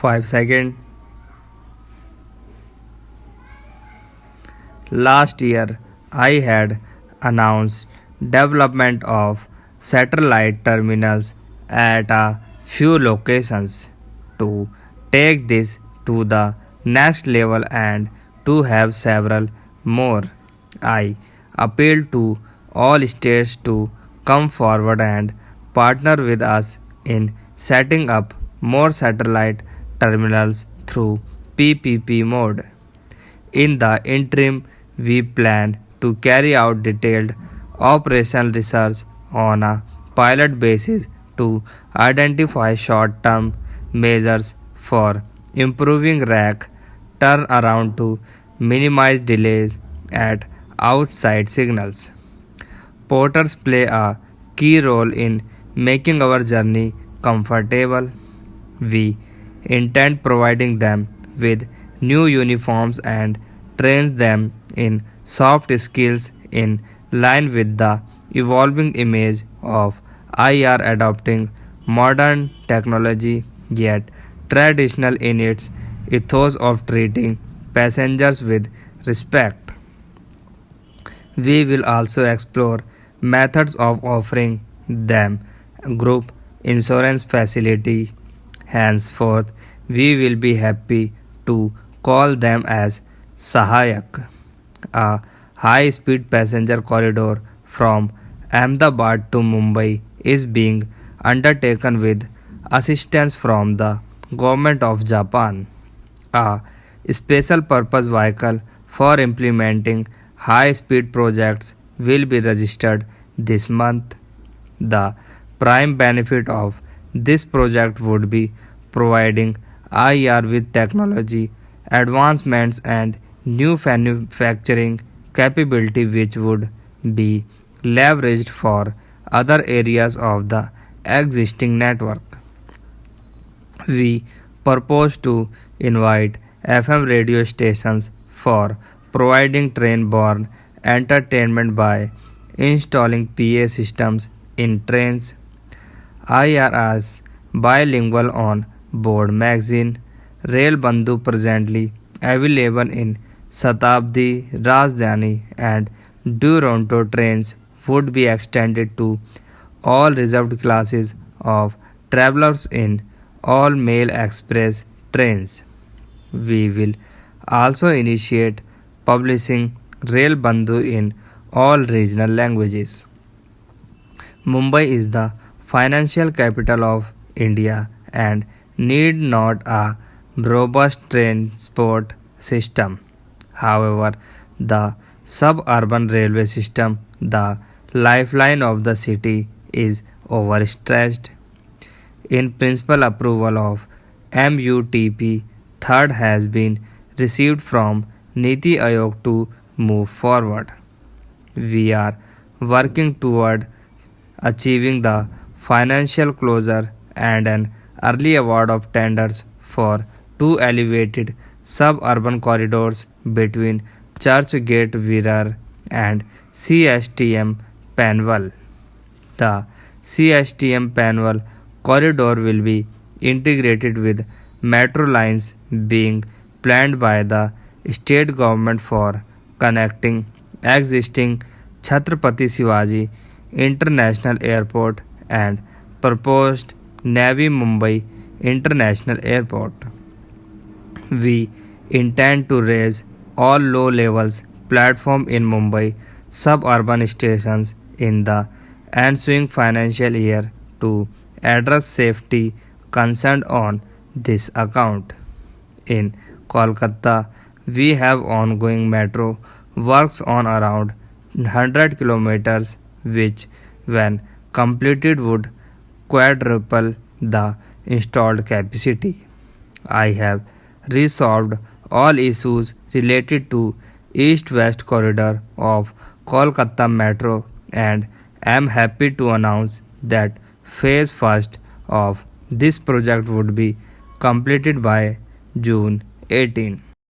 5 seconds. Last year, I had announced development of satellite terminals at a few locations to take this to the next level and to have several more. I appeal to all states to come forward and partner with us in setting up more satellite terminals through PPP mode. In the interim, we plan to carry out detailed operational research on a pilot basis to identify short term measures for improving rack turnaround to minimize delays at outside signals. Porters play a key role in making our journey comfortable. We intend providing them with new uniforms and trains them in soft skills in line with the evolving image of IR adopting modern technology yet traditional in its ethos of treating passengers with respect. We will also explore methods of offering them group insurance facility. Henceforth, we will be happy to call them as Sahayak. A high speed passenger corridor from Ahmedabad to Mumbai is being undertaken with assistance from the Government of Japan. A special purpose vehicle for implementing high speed projects will be registered this month. The prime benefit of this project would be providing IR with technology advancements and new manufacturing capability which would be leveraged for other areas of the existing network. We propose to invite FM radio stations for providing train borne entertainment by installing PA systems in trains. IRS bilingual on board magazine Rail Bandhu presently available in Shatabdi, Rajdhani and Duronto trains would be extended to all reserved classes of travelers in all mail express trains. We will also initiate publishing Rail Bandhu in all regional languages. Mumbai is the financial capital of India and need not a robust transport system. However, the suburban railway system, the lifeline of the city, is overstretched. In principal approval of MUTP, third has been received from Niti Aayog to move forward. We are working toward achieving the financial closure and an early award of tenders for two elevated suburban corridors between Churchgate Virar and CSTM Panvel. The CSTM Panvel corridor will be integrated with metro lines being planned by the state government for connecting existing Chhatrapati Shivaji International Airport and proposed Navi Mumbai International Airport. We intend to raise all low levels platform in Mumbai suburban stations in the ensuing financial year to address safety concerned on this account. In Kolkata, we have ongoing metro works on around 100 kilometers which when completed would quadruple the installed capacity. I have resolved all issues related to east-west corridor of Kolkata Metro and am happy to announce that phase first of this project would be completed by June 18.